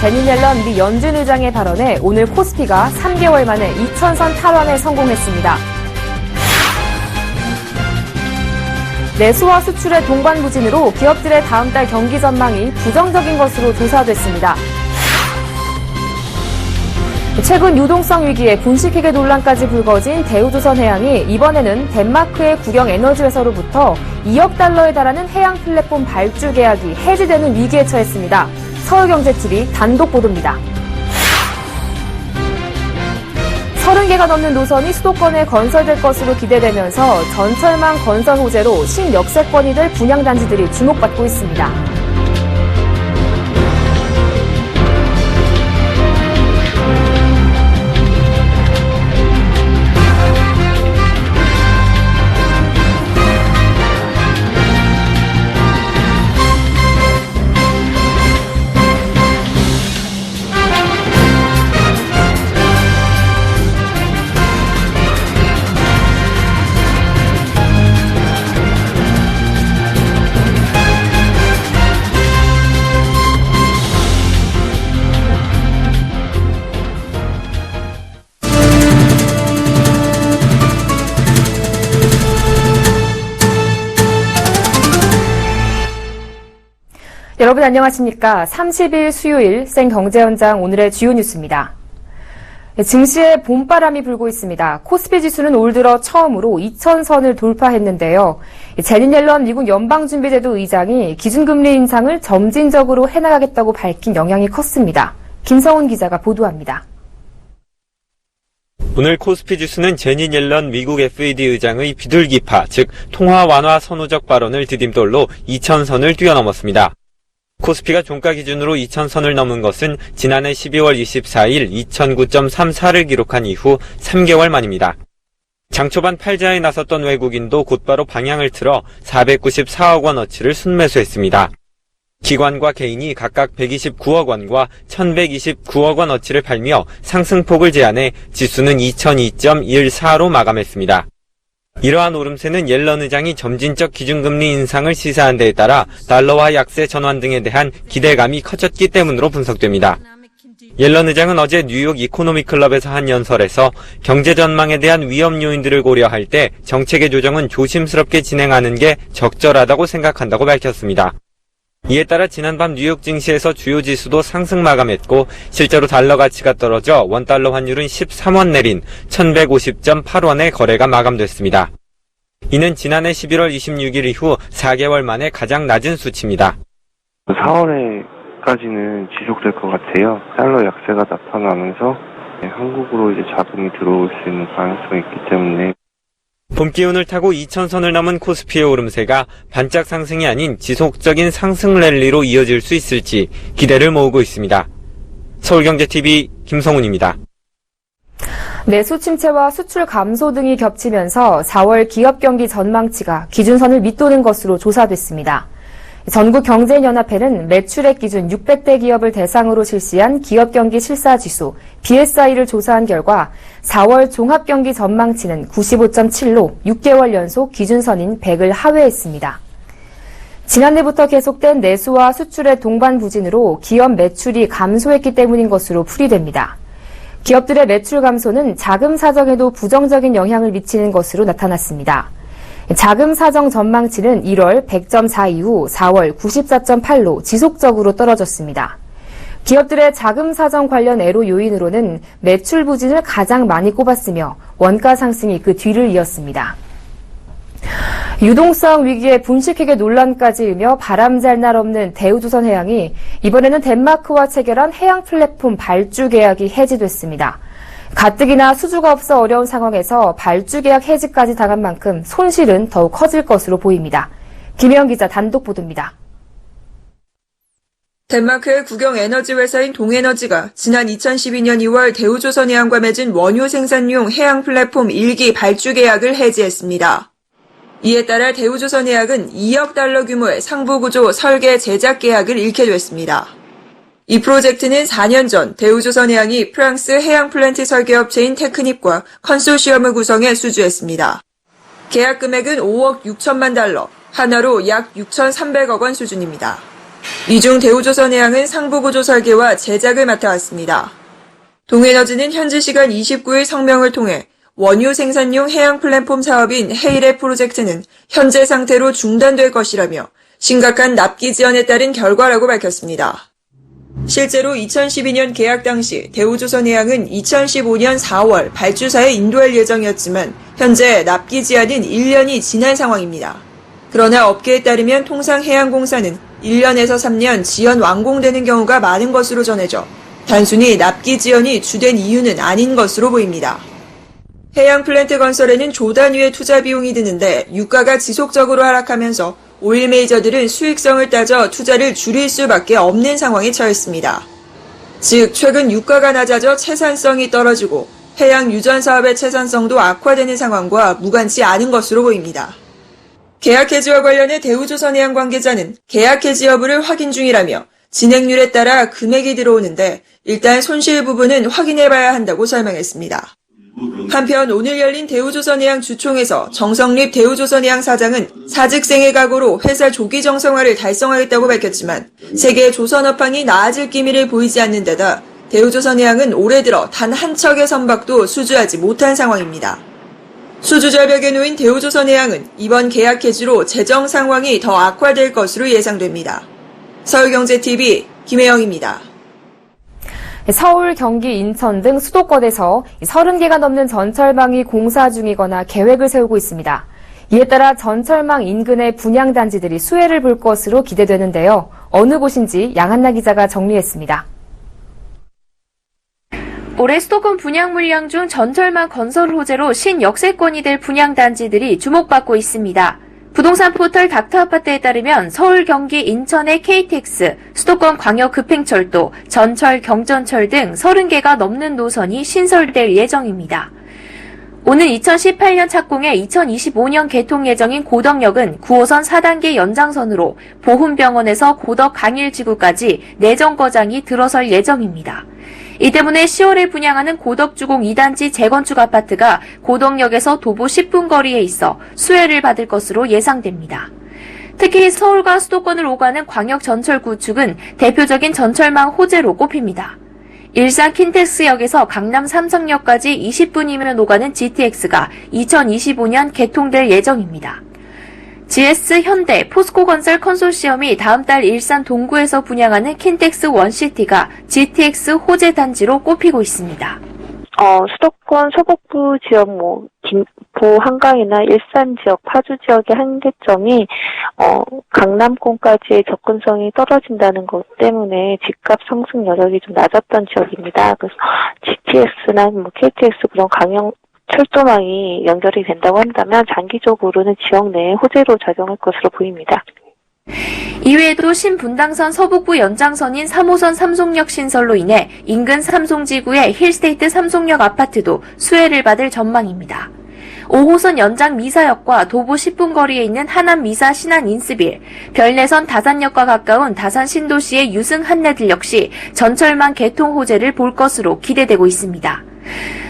제니 옐런 미 연준 의장의 발언에 오늘 코스피가 3개월 만에 2000선 탈환에 성공했습니다. 내수와 수출의 동반 부진으로 기업들의 다음 달 경기 전망이 부정적인 것으로 조사됐습니다. 최근 유동성 위기에 분식회계 논란까지 불거진 대우조선해양이 이번에는 덴마크의 국영 에너지 회사로부터 2억 달러에 달하는 해양 플랫폼 발주 계약이 해지되는 위기에 처했습니다. 서울경제TV 단독 보도입니다. 30개가 넘는 노선이 수도권에 건설될 것으로 기대되면서 전철망 건설 호재로 신역세권이 될 분양단지들이 주목받고 있습니다. 여러분 안녕하십니까. 30일 수요일 생경제현장 오늘의 주요 뉴스입니다. 증시에 봄바람이 불고 있습니다. 코스피 지수는 올 들어 처음으로 2000선을 돌파했는데요. 제니 옐런 미국 연방준비제도 의장이 기준금리 인상을 점진적으로 해나가겠다고 밝힌 영향이 컸습니다. 김성훈 기자가 보도합니다. 오늘 코스피 지수는 제니 옐런 미국 FED 의장의 비둘기파, 즉 통화 완화 선호적 발언을 디딤돌로 2000선을 뛰어넘었습니다. 코스피가 종가 기준으로 2000선을 넘은 것은 지난해 12월 24일 2009.34를 기록한 이후 3개월 만입니다. 장 초반 팔자에 나섰던 외국인도 곧바로 방향을 틀어 494억 원어치를 순매수했습니다. 기관과 개인이 각각 129억 원과 1129억 원어치를 팔며 상승폭을 제한해 지수는 2002.14로 마감했습니다. 이러한 오름세는 옐런 의장이 점진적 기준금리 인상을 시사한 데에 따라 달러화 약세 전환 등에 대한 기대감이 커졌기 때문으로 분석됩니다. 옐런 의장은 어제 뉴욕 이코노미 클럽에서 한 연설에서 경제 전망에 대한 위험 요인들을 고려할 때 정책의 조정은 조심스럽게 진행하는 게 적절하다고 생각한다고 밝혔습니다. 이에 따라 지난밤 뉴욕 증시에서 주요 지수도 상승 마감했고 실제로 달러 가치가 떨어져 원달러 환율은 13원 내린 1150.8원의 거래가 마감됐습니다. 이는 지난해 11월 26일 이후 4개월 만에 가장 낮은 수치입니다. 4월에까지는 지속될 것 같아요. 달러 약세가 나타나면서 한국으로 이제 자금이 들어올 수 있는 가능성이 있기 때문에 봄 기운을 타고 2000선을 넘은 코스피의 오름세가 반짝 상승이 아닌 지속적인 상승 랠리로 이어질 수 있을지 기대를 모으고 있습니다. 서울경제TV 김성훈입니다. 내수 침체와 수출 감소 등이 겹치면서 4월 기업 경기 전망치가 기준선을 밑도는 것으로 조사됐습니다. 전국경제연합회는 매출액 기준 600대 기업을 대상으로 실시한 기업경기 실사지수 BSI를 조사한 결과 4월 종합경기 전망치는 95.7로 6개월 연속 기준선인 100을 하회했습니다. 지난해부터 계속된 내수와 수출의 동반 부진으로 기업 매출이 감소했기 때문인 것으로 풀이됩니다. 기업들의 매출 감소는 자금 사정에도 부정적인 영향을 미치는 것으로 나타났습니다. 자금 사정 전망치는 1월 100.4 이후 4월 94.8로 지속적으로 떨어졌습니다. 기업들의 자금 사정 관련 애로 요인으로는 매출 부진을 가장 많이 꼽았으며 원가 상승이 그 뒤를 이었습니다. 유동성 위기에 분식회계 논란까지 일며 바람잘 날 없는 대우조선해양이 이번에는 덴마크와 체결한 해양 플랫폼 발주 계약이 해지됐습니다. 가뜩이나 수주가 없어 어려운 상황에서 발주 계약 해지까지 당한 만큼 손실은 더욱 커질 것으로 보입니다. 김혜영 기자 단독 보도입니다. 덴마크의 국영 에너지 회사인 동에너지가 지난 2012년 2월 대우조선해양과 맺은 원유 생산용 해양 플랫폼 1기 발주 계약을 해지했습니다. 이에 따라 대우조선해양은 2억 달러 규모의 상부구조 설계 제작 계약을 잃게 됐습니다. 이 프로젝트는 4년 전 대우조선해양이 프랑스 해양 플랜트 설계업체인 테크닙과 컨소시엄을 구성해 수주했습니다. 계약 금액은 5억 6천만 달러, 하나로 약 6,300억 원 수준입니다. 이 중 대우조선해양은 상부구조 설계와 제작을 맡아왔습니다. 동에너지는 현지 시간 29일 성명을 통해 원유 생산용 해양 플랫폼 사업인 헤이레 프로젝트는 현재 상태로 중단될 것이라며 심각한 납기 지연에 따른 결과라고 밝혔습니다. 실제로 2012년 계약 당시 대우조선해양은 2015년 4월 발주사에 인도할 예정이었지만 현재 납기 지연은 1년이 지난 상황입니다. 그러나 업계에 따르면 통상 해양공사는 1년에서 3년 지연 완공되는 경우가 많은 것으로 전해져 단순히 납기 지연이 주된 이유는 아닌 것으로 보입니다. 해양 플랜트 건설에는 조 단위의 투자 비용이 드는데 유가가 지속적으로 하락하면서 오일 메이저들은 수익성을 따져 투자를 줄일 수밖에 없는 상황에 처했습니다. 즉 최근 유가가 낮아져 채산성이 떨어지고 해양 유전 사업의 채산성도 악화되는 상황과 무관치 않은 것으로 보입니다. 계약 해지와 관련해 대우조선해양 관계자는 계약 해지 여부를 확인 중이라며 진행률에 따라 금액이 들어오는데 일단 손실 부분은 확인해봐야 한다고 설명했습니다. 한편 오늘 열린 대우조선해양 주총에서 정성립 대우조선해양 사장은 사직생의 각오로 회사 조기 정상화를 달성하겠다고 밝혔지만 세계 조선업황이 나아질 기미를 보이지 않는 데다 대우조선해양은 올해 들어 단 한 척의 선박도 수주하지 못한 상황입니다. 수주 절벽에 놓인 대우조선해양은 이번 계약 해지로 재정 상황이 더 악화될 것으로 예상됩니다. 서울경제TV 김혜영입니다. 서울, 경기, 인천 등 수도권에서 30개가 넘는 전철망이 공사 중이거나 계획을 세우고 있습니다. 이에 따라 전철망 인근의 분양단지들이 수혜를 볼 것으로 기대되는데요. 어느 곳인지 양한나 기자가 정리했습니다. 올해 수도권 분양 물량 중 전철망 건설 호재로 신역세권이 될 분양단지들이 주목받고 있습니다. 부동산 포털 닥터아파트에 따르면 서울, 경기, 인천의 KTX, 수도권 광역급행철도, 전철, 경전철 등 30개가 넘는 노선이 신설될 예정입니다. 오는 2018년 착공해 2025년 개통 예정인 고덕역은 9호선 4단계 연장선으로 보훈병원에서 고덕 강일지구까지 내정거장이 들어설 예정입니다. 이 때문에 10월에 분양하는 고덕주공 2단지 재건축 아파트가 고덕역에서 도보 10분 거리에 있어 수혜를 받을 것으로 예상됩니다. 특히 서울과 수도권을 오가는 광역전철 구축은 대표적인 전철망 호재로 꼽힙니다. 일산 킨텍스역에서 강남 삼성역까지 20분이면 오가는 GTX가 2025년 개통될 예정입니다. GS, 현대, 포스코건설 컨소시엄이 다음 달 일산 동구에서 분양하는 킨텍스 원시티가 GTX 호재 단지로 꼽히고 있습니다. 수도권 서북부 지역 김포 한강이나 일산 지역, 파주 지역의 한계점이 강남권까지의 접근성이 떨어진다는 것 때문에 집값 상승 여력이 좀 낮았던 지역입니다. 그래서 GTX나 KTX 그런 강형 철도망이 연결이 된다고 한다면 장기적으로는 지역 내에 호재로 작용할 것으로 보입니다. 이외에도 신분당선 서북부 연장선인 3호선 삼송역 신설로 인해 인근 삼송지구의 힐스테이트 삼송역 아파트도 수혜를 받을 전망입니다. 5호선 연장 미사역과 도보 10분 거리에 있는 하남 미사 신안 인스빌, 별내선 다산역과 가까운 다산 신도시의 유승 한내들 역시 전철망 개통 호재를 볼 것으로 기대되고 있습니다.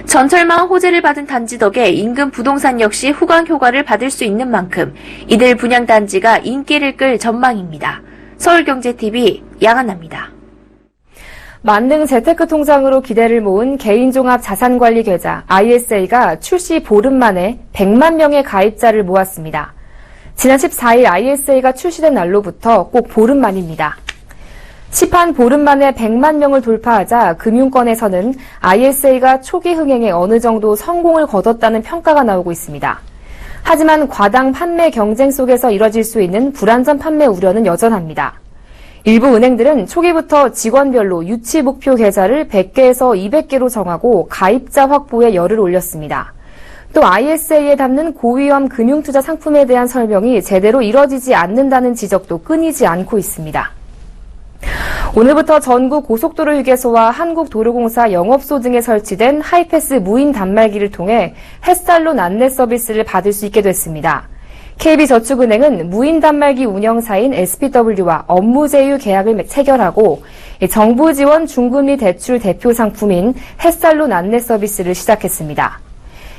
전철망 호재를 받은 단지 덕에 인근 부동산 역시 후광 효과를 받을 수 있는 만큼 이들 분양 단지가 인기를 끌 전망입니다. 서울경제TV 양한나입니다. 만능 재테크 통장으로 기대를 모은 개인종합자산관리 계좌 ISA가 출시 보름 만에 100만 명의 가입자를 모았습니다. 지난 14일 ISA가 출시된 날로부터 꼭 보름 만입니다. 시판 보름 만에 100만 명을 돌파하자 금융권에서는 ISA가 초기 흥행에 어느 정도 성공을 거뒀다는 평가가 나오고 있습니다. 하지만 과당 판매 경쟁 속에서 이뤄질 수 있는 불안전 판매 우려는 여전합니다. 일부 은행들은 초기부터 직원별로 유치 목표 계좌를 100개에서 200개로 정하고 가입자 확보에 열을 올렸습니다. 또 ISA에 담는 고위험 금융투자 상품에 대한 설명이 제대로 이뤄지지 않는다는 지적도 끊이지 않고 있습니다. 오늘부터 전국 고속도로 휴게소와 한국도로공사 영업소 등에 설치된 하이패스 무인 단말기를 통해 햇살론 안내 서비스를 받을 수 있게 됐습니다. KB저축은행은 무인 단말기 운영사인 SPW와 업무 제휴 계약을 체결하고 정부 지원 중금리 대출 대표 상품인 햇살론 안내 서비스를 시작했습니다.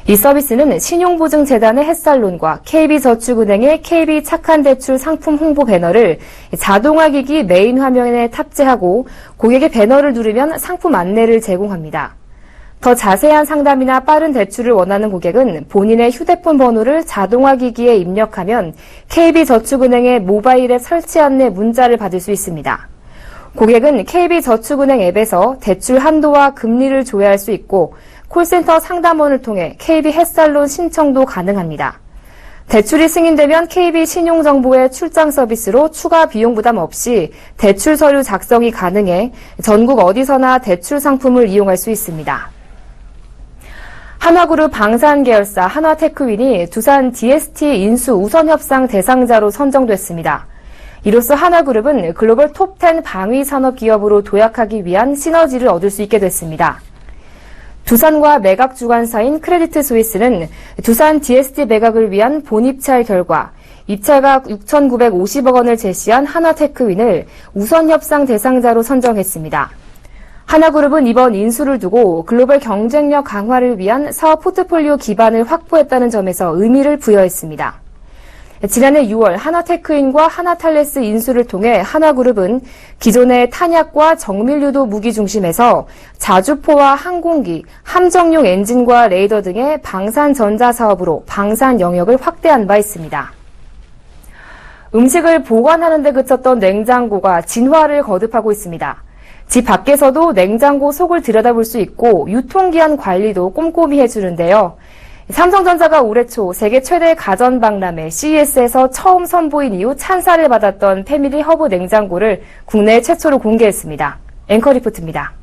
이 서비스는 신용보증재단의 햇살론과 KB저축은행의 KB착한대출 상품 홍보 배너를 자동화기기 메인 화면에 탑재하고 고객의 배너를 누르면 상품 안내를 제공합니다. 더 자세한 상담이나 빠른 대출을 원하는 고객은 본인의 휴대폰 번호를 자동화기기에 입력하면 KB저축은행의 모바일 앱 설치 안내 문자를 받을 수 있습니다. 고객은 KB저축은행 앱에서 대출 한도와 금리를 조회할 수 있고 콜센터 상담원을 통해 KB 햇살론 신청도 가능합니다. 대출이 승인되면 KB 신용정보의 출장 서비스로 추가 비용 부담 없이 대출 서류 작성이 가능해 전국 어디서나 대출 상품을 이용할 수 있습니다. 한화그룹 방산계열사 한화테크윈이 두산 DST 인수 우선협상 대상자로 선정됐습니다. 이로써 한화그룹은 글로벌 톱10 방위산업기업으로 도약하기 위한 시너지를 얻을 수 있게 됐습니다. 두산과 매각 주관사인 크레디트 스위스는 두산 DST 매각을 위한 본입찰 결과 입찰각 6,950억 원을 제시한 한화테크윈을 우선협상 대상자로 선정했습니다. 한화그룹은 이번 인수를 두고 글로벌 경쟁력 강화를 위한 사업 포트폴리오 기반을 확보했다는 점에서 의미를 부여했습니다. 지난해 6월 한화테크인과 한화탈레스 인수를 통해 한화그룹은 기존의 탄약과 정밀유도 무기 중심에서 자주포와 항공기, 함정용 엔진과 레이더 등의 방산전자 사업으로 방산 영역을 확대한 바 있습니다. 음식을 보관하는 데 그쳤던 냉장고가 진화를 거듭하고 있습니다. 집 밖에서도 냉장고 속을 들여다볼 수 있고 유통기한 관리도 꼼꼼히 해주는데요. 삼성전자가 올해 초 세계 최대 가전박람회 CES에서 처음 선보인 이후 찬사를 받았던 패밀리 허브 냉장고를 국내 최초로 공개했습니다. 앵커 리포트입니다.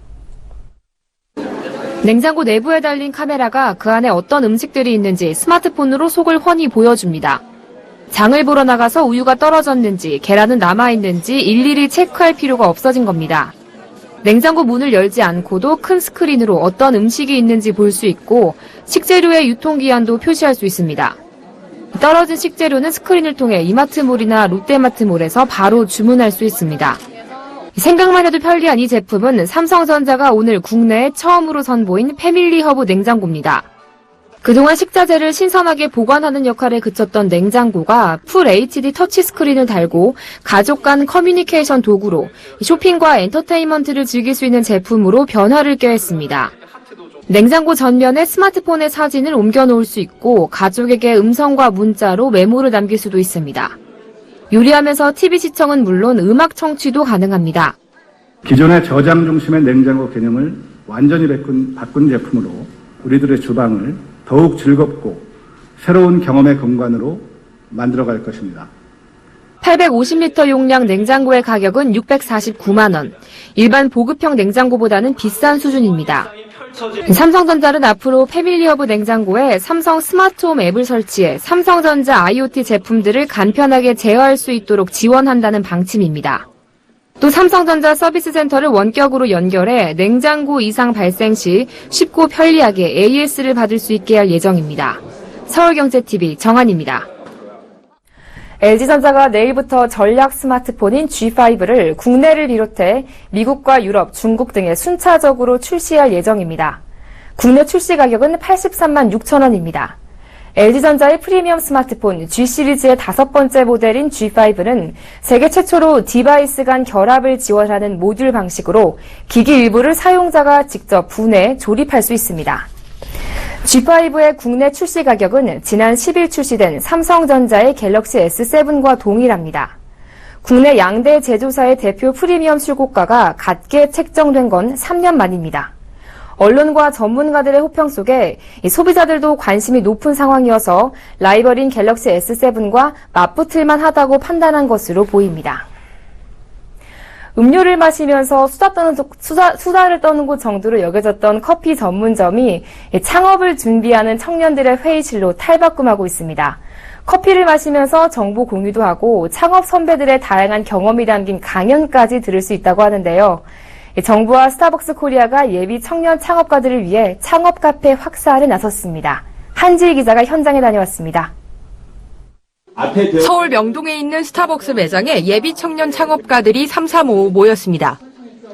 냉장고 내부에 달린 카메라가 그 안에 어떤 음식들이 있는지 스마트폰으로 속을 훤히 보여줍니다. 장을 보러 나가서 우유가 떨어졌는지 계란은 남아있는지 일일이 체크할 필요가 없어진 겁니다. 냉장고 문을 열지 않고도 큰 스크린으로 어떤 음식이 있는지 볼 수 있고 식재료의 유통기한도 표시할 수 있습니다. 떨어진 식재료는 스크린을 통해 이마트몰이나 롯데마트몰에서 바로 주문할 수 있습니다. 생각만 해도 편리한 이 제품은 삼성전자가 오늘 국내에 처음으로 선보인 패밀리 허브 냉장고입니다. 그동안 식자재를 신선하게 보관하는 역할에 그쳤던 냉장고가 풀 HD 터치스크린을 달고 가족 간 커뮤니케이션 도구로 쇼핑과 엔터테인먼트를 즐길 수 있는 제품으로 변화를 꾀했습니다. 냉장고 전면에 스마트폰의 사진을 옮겨놓을 수 있고 가족에게 음성과 문자로 메모를 남길 수도 있습니다. 요리하면서 TV 시청은 물론 음악 청취도 가능합니다. 기존의 저장 중심의 냉장고 개념을 완전히 바꾼 제품으로 우리들의 주방을 더욱 즐겁고 새로운 경험의 공간으로 만들어갈 것입니다. 850리터 용량 냉장고의 가격은 649만 원. 일반 보급형 냉장고보다는 비싼 수준입니다. 삼성전자는 앞으로 패밀리허브 냉장고에 삼성 스마트홈 앱을 설치해 삼성전자 IoT 제품들을 간편하게 제어할 수 있도록 지원한다는 방침입니다. 또 삼성전자 서비스 센터를 원격으로 연결해 냉장고 이상 발생 시 쉽고 편리하게 AS를 받을 수 있게 할 예정입니다. 서울경제TV 정한입니다. LG전자가 내일부터 전략 스마트폰인 G5를 국내를 비롯해 미국과 유럽, 중국 등에 순차적으로 출시할 예정입니다. 국내 출시 가격은 83만 6천 원입니다. LG전자의 프리미엄 스마트폰 G 시리즈의 5번째 모델인 G5는 세계 최초로 디바이스 간 결합을 지원하는 모듈 방식으로 기기 일부를 사용자가 직접 분해, 조립할 수 있습니다. G5의 국내 출시 가격은 지난 10일 출시된 삼성전자의 갤럭시 S7과 동일합니다. 국내 양대 제조사의 대표 프리미엄 출고가가 같게 책정된 건 3년 만입니다. 언론과 전문가들의 호평 속에 소비자들도 관심이 높은 상황이어서 라이벌인 갤럭시 S7과 맞붙을만 하다고 판단한 것으로 보입니다. 음료를 마시면서 수다를 떠는 곳 정도로 여겨졌던 커피 전문점이 창업을 준비하는 청년들의 회의실로 탈바꿈하고 있습니다. 커피를 마시면서 정보 공유도 하고 창업 선배들의 다양한 경험이 담긴 강연까지 들을 수 있다고 하는데요. 정부와 스타벅스 코리아가 예비 청년 창업가들을 위해 창업 카페 확산에 나섰습니다. 한지희 기자가 현장에 다녀왔습니다. 서울 명동에 있는 스타벅스 매장에 예비 청년 창업가들이 삼삼오오 모였습니다.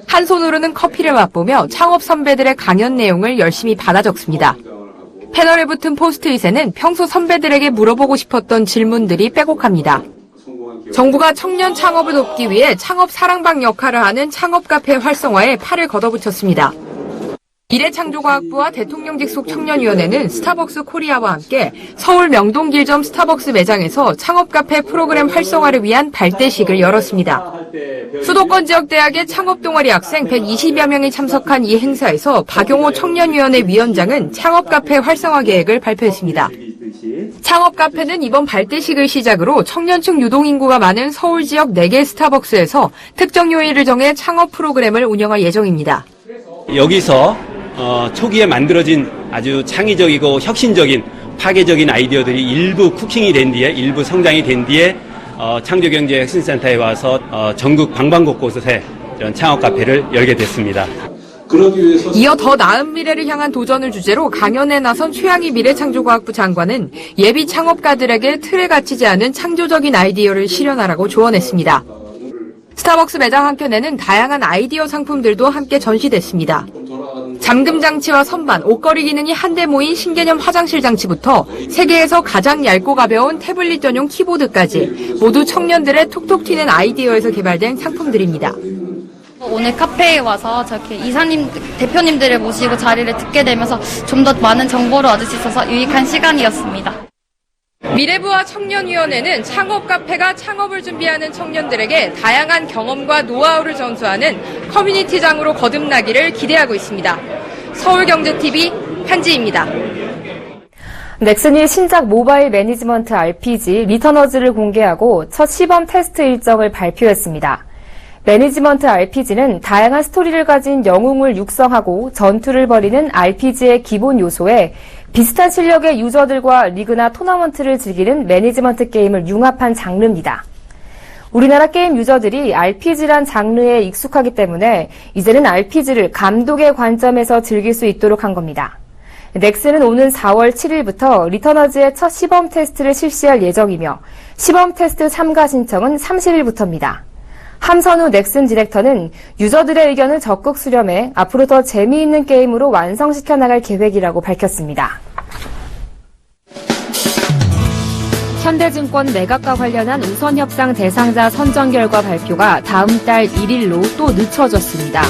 한 손으로는 커피를 맛보며 창업 선배들의 강연 내용을 열심히 받아 적습니다. 패널에 붙은 포스트잇에는 평소 선배들에게 물어보고 싶었던 질문들이 빼곡합니다. 정부가 청년 창업을 돕기 위해 창업 사랑방 역할을 하는 창업카페 활성화에 팔을 걷어붙였습니다. 미래창조과학부와 대통령직 속 청년위원회는 스타벅스 코리아와 함께 서울 명동길점 스타벅스 매장에서 창업카페 프로그램 활성화를 위한 발대식을 열었습니다. 수도권 지역 대학의 창업동아리 학생 120여 명이 참석한 이 행사에서 박용호 청년위원회 위원장은 창업카페 활성화 계획을 발표했습니다. 창업카페는 이번 발대식을 시작으로 청년층 유동인구가 많은 서울 지역 4개 스타벅스에서 특정 요일을 정해 창업 프로그램을 운영할 예정입니다. 여기서 초기에 만들어진 아주 창의적이고 혁신적인 파괴적인 아이디어들이 일부 쿠킹이 된 뒤에 일부 성장이 된 뒤에 창조경제혁신센터에 와서 전국 방방곳곳에 이런 창업 카페를 열게 됐습니다. 이어 더 나은 미래를 향한 도전을 주제로 강연에 나선 최양희 미래창조과학부 장관은 예비 창업가들에게 틀에 갇히지 않은 창조적인 아이디어를 실현하라고 조언했습니다. 스타벅스 매장 한켠에는 다양한 아이디어 상품들도 함께 전시됐습니다. 잠금 장치와 선반, 옷걸이 기능이 한데 모인 신개념 화장실 장치부터 세계에서 가장 얇고 가벼운 태블릿 전용 키보드까지 모두 청년들의 톡톡 튀는 아이디어에서 개발된 상품들입니다. 오늘 카페에 와서 저렇게 이사님, 대표님들을 모시고 자리를 듣게 되면서 좀 더 많은 정보를 얻을 수 있어서 유익한 시간이었습니다. 미래부와 청년위원회는 창업카페가 창업을 준비하는 청년들에게 다양한 경험과 노하우를 전수하는 커뮤니티장으로 거듭나기를 기대하고 있습니다. 서울경제TV 한지입니다. 넥슨이 신작 모바일 매니지먼트 RPG 리터너즈를 공개하고 첫 시범 테스트 일정을 발표했습니다. 매니지먼트 RPG는 다양한 스토리를 가진 영웅을 육성하고 전투를 벌이는 RPG의 기본 요소에 비슷한 실력의 유저들과 리그나 토너먼트를 즐기는 매니지먼트 게임을 융합한 장르입니다. 우리나라 게임 유저들이 RPG란 장르에 익숙하기 때문에 이제는 RPG를 감독의 관점에서 즐길 수 있도록 한 겁니다. 넥슨은 오는 4월 7일부터 리터너즈의 첫 시범 테스트를 실시할 예정이며 시범 테스트 참가 신청은 30일부터입니다. 함선우 넥슨 디렉터는 유저들의 의견을 적극 수렴해 앞으로 더 재미있는 게임으로 완성시켜 나갈 계획이라고 밝혔습니다. 현대증권 매각과 관련한 우선협상 대상자 선정 결과 발표가 다음 달 1일로 또 늦춰졌습니다.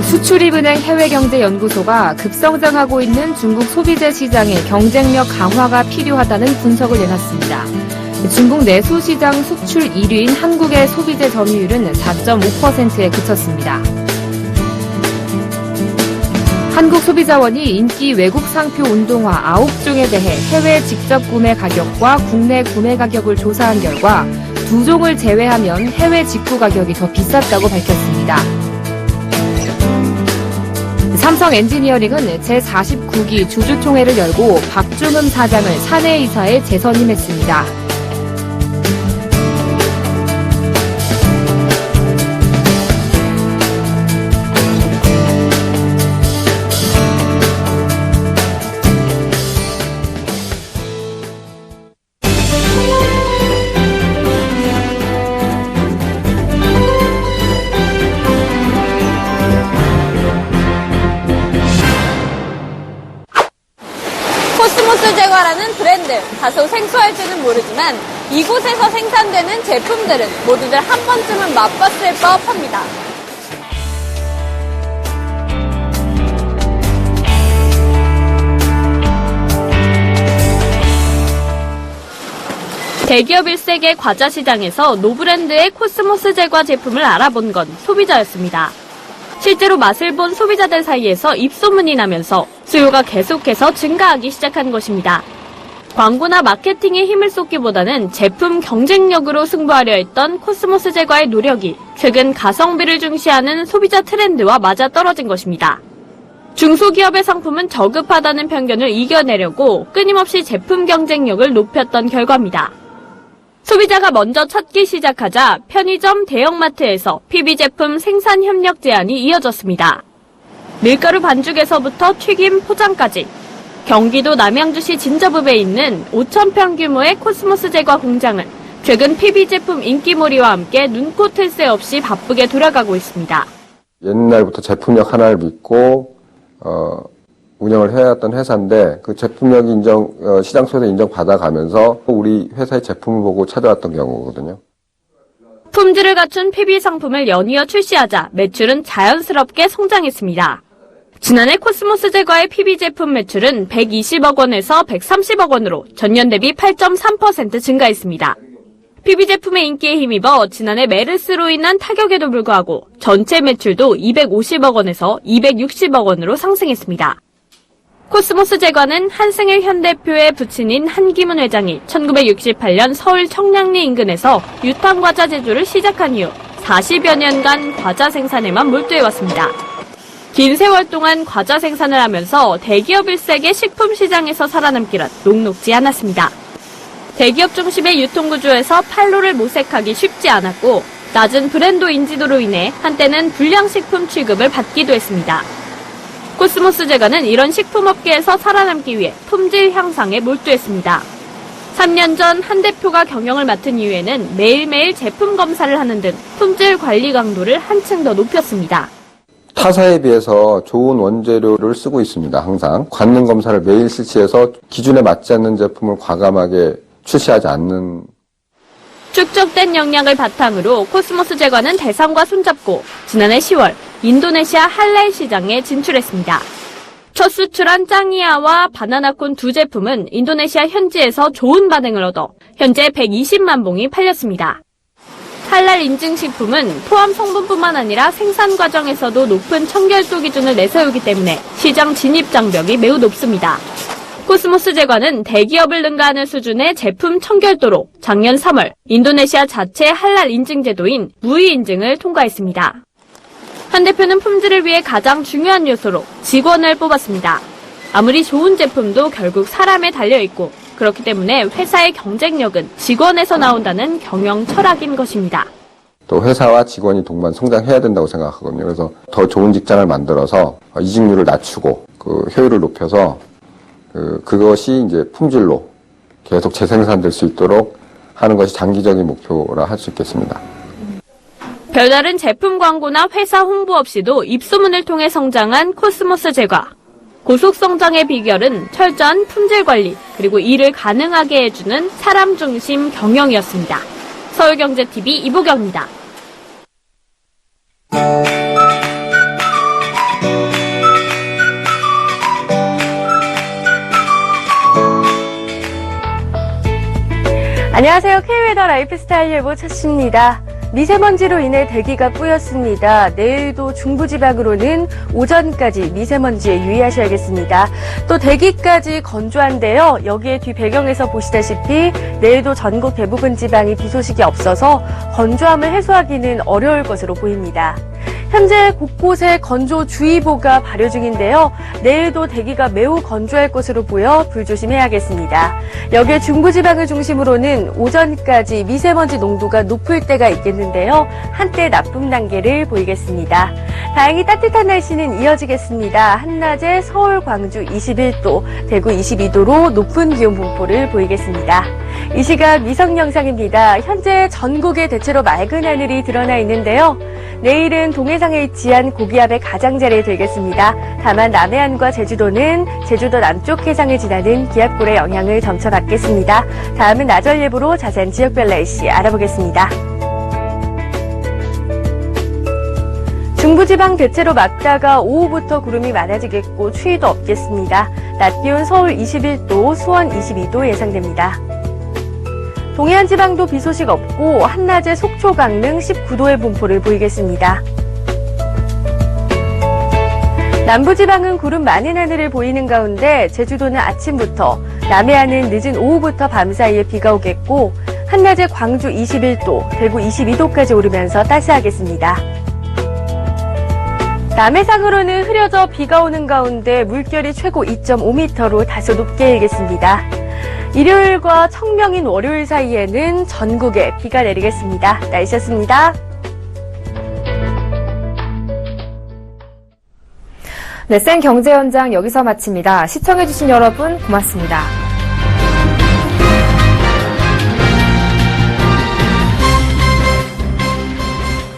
수출입은행 해외경제연구소가 급성장하고 있는 중국 소비재 시장의 경쟁력 강화가 필요하다는 분석을 내놨습니다. 중국 내수시장 수출 1위인 한국의 소비재 점유율은 4.5%에 그쳤습니다. 한국소비자원이 인기 외국 상표 운동화 9종에 대해 해외 직접 구매 가격과 국내 구매 가격을 조사한 결과 2종을 제외하면 해외 직구 가격이 더 비쌌다고 밝혔습니다. 삼성 엔지니어링은 제49기 주주총회를 열고 박중흠 사장을 사내이사에 재선임했습니다. 코스모스 제과라는 브랜드, 다소 생소할지는 모르지만 이곳에서 생산되는 제품들은 모두들 한 번쯤은 맛봤을 법합니다. 대기업 1세계 과자 시장에서 노브랜드의 코스모스 제과 제품을 알아본 건 소비자였습니다. 실제로 맛을 본 소비자들 사이에서 입소문이 나면서 수요가 계속해서 증가하기 시작한 것입니다. 광고나 마케팅에 힘을 쏟기보다는 제품 경쟁력으로 승부하려 했던 코스모스 제과의 노력이 최근 가성비를 중시하는 소비자 트렌드와 맞아떨어진 것입니다. 중소기업의 상품은 저급하다는 편견을 이겨내려고 끊임없이 제품 경쟁력을 높였던 결과입니다. 소비자가 먼저 찾기 시작하자 편의점, 대형마트에서 PB 제품 생산 협력 제안이 이어졌습니다. 밀가루 반죽에서부터 튀김, 포장까지 경기도 남양주시 진저읍에 있는 5,000평 규모의 코스모스 제과 공장은 최근 PB 제품 인기몰이와 함께 눈코 뜰 새 없이 바쁘게 돌아가고 있습니다. 옛날부터 제품력 하나를 믿고 운영을 해왔던 회사인데 그 제품력이 시장 속에서 인정받아가면서 우리 회사의 제품을 보고 찾아왔던 경우거든요. 품질을 갖춘 PB 상품을 연이어 출시하자 매출은 자연스럽게 성장했습니다. 지난해 코스모스 제과의 PB 제품 매출은 120억 원에서 130억 원으로 전년 대비 8.3% 증가했습니다. PB 제품의 인기에 힘입어 지난해 메르스로 인한 타격에도 불구하고 전체 매출도 250억 원에서 260억 원으로 상승했습니다. 코스모스 제과는 한승일 현 대표의 부친인 한기문 회장이 1968년 서울 청량리 인근에서 유탄과자 제조를 시작한 이후 40여 년간 과자 생산에만 몰두해왔습니다. 긴 세월 동안 과자 생산을 하면서 대기업 일색의 식품 시장에서 살아남기란 녹록지 않았습니다. 대기업 중심의 유통구조에서 판로를 모색하기 쉽지 않았고 낮은 브랜드 인지도로 인해 한때는 불량식품 취급을 받기도 했습니다. 코스모스 제과는 이런 식품업계에서 살아남기 위해 품질 향상에 몰두했습니다. 3년 전 한 대표가 경영을 맡은 이후에는 매일매일 제품 검사를 하는 등 품질 관리 강도를 한층 더 높였습니다. 타사에 비해서 좋은 원재료를 쓰고 있습니다. 항상 관능 검사를 매일 실시해서 기준에 맞지 않는 제품을 과감하게 출시하지 않는. 축적된 역량을 바탕으로 코스모스 제과는 대상과 손잡고 지난해 10월 인도네시아 할랄 시장에 진출했습니다. 첫 수출한 짱이야와 바나나콘 두 제품은 인도네시아 현지에서 좋은 반응을 얻어 현재 120만 봉이 팔렸습니다. 할랄 인증 식품은 포함 성분뿐만 아니라 생산 과정에서도 높은 청결도 기준을 내세우기 때문에 시장 진입 장벽이 매우 높습니다. 코스모스 제과는 대기업을 능가하는 수준의 제품 청결도로 작년 3월 인도네시아 자체 할랄 인증 제도인 무이 인증을 통과했습니다. 한 대표는 품질을 위해 가장 중요한 요소로 직원을 뽑았습니다. 아무리 좋은 제품도 결국 사람에 달려있고 그렇기 때문에 회사의 경쟁력은 직원에서 나온다는 경영 철학인 것입니다. 또 회사와 직원이 동반 성장해야 된다고 생각하거든요. 그래서 더 좋은 직장을 만들어서 이직률을 낮추고 그 효율을 높여서 그것이 이제 품질로 계속 재생산될 수 있도록 하는 것이 장기적인 목표라 할 수 있겠습니다. 별다른 제품 광고나 회사 홍보 없이도 입소문을 통해 성장한 코스모스 제과. 고속 성장의 비결은 철저한 품질 관리, 그리고 이를 가능하게 해주는 사람 중심 경영이었습니다. 서울경제TV 이보경입니다. 안녕하세요. K웨더 라이프스타일 예보 차씨입니다. 미세먼지로 인해 대기가 뿌였습니다. 내일도 중부지방으로는 오전까지 미세먼지에 유의하셔야겠습니다. 또 대기까지 건조한데요. 여기에 뒤 배경에서 보시다시피 내일도 전국 대부분 지방이 비 소식이 없어서 건조함을 해소하기는 어려울 것으로 보입니다. 현재 곳곳에 건조주의보가 발효 중인데요. 내일도 대기가 매우 건조할 것으로 보여 불조심해야겠습니다. 여기에 중부지방을 중심으로는 오전까지 미세먼지 농도가 높을 때가 있겠는데요. 한때 나쁨 단계를 보이겠습니다. 다행히 따뜻한 날씨는 이어지겠습니다. 한낮에 서울, 광주 21도, 대구 22도로 높은 기온 분포를 보이겠습니다. 이 시각 위성 영상입니다. 현재 전국에 대체로 맑은 하늘이 드러나 있는데요. 내일은 동해상에 위치한 고기압의 가장자리에 들겠습니다. 다만 남해안과 제주도는 제주도 남쪽 해상을 지나는 기압골의 영향을 점차 받겠습니다. 다음은 나절 예보로 자세한 지역별 날씨 알아보겠습니다. 중부지방 대체로 맑다가 오후부터 구름이 많아지겠고 추위도 없겠습니다. 낮 기온 서울 21도, 수원 22도 예상됩니다. 동해안 지방도 비 소식 없고 한낮에 속초, 강릉 19도의 분포를 보이겠습니다. 남부지방은 구름 많은 하늘을 보이는 가운데 제주도는 아침부터, 남해안은 늦은 오후부터 밤 사이에 비가 오겠고 한낮에 광주 21도, 대구 22도까지 오르면서 따스하겠습니다. 남해상으로는 흐려져 비가 오는 가운데 물결이 최고 2.5m로 다소 높게 일겠습니다. 일요일과 청명인 월요일 사이에는 전국에 비가 내리겠습니다. 날씨였습니다. 네, 센 경제 현장 여기서 마칩니다. 시청해주신 여러분 고맙습니다.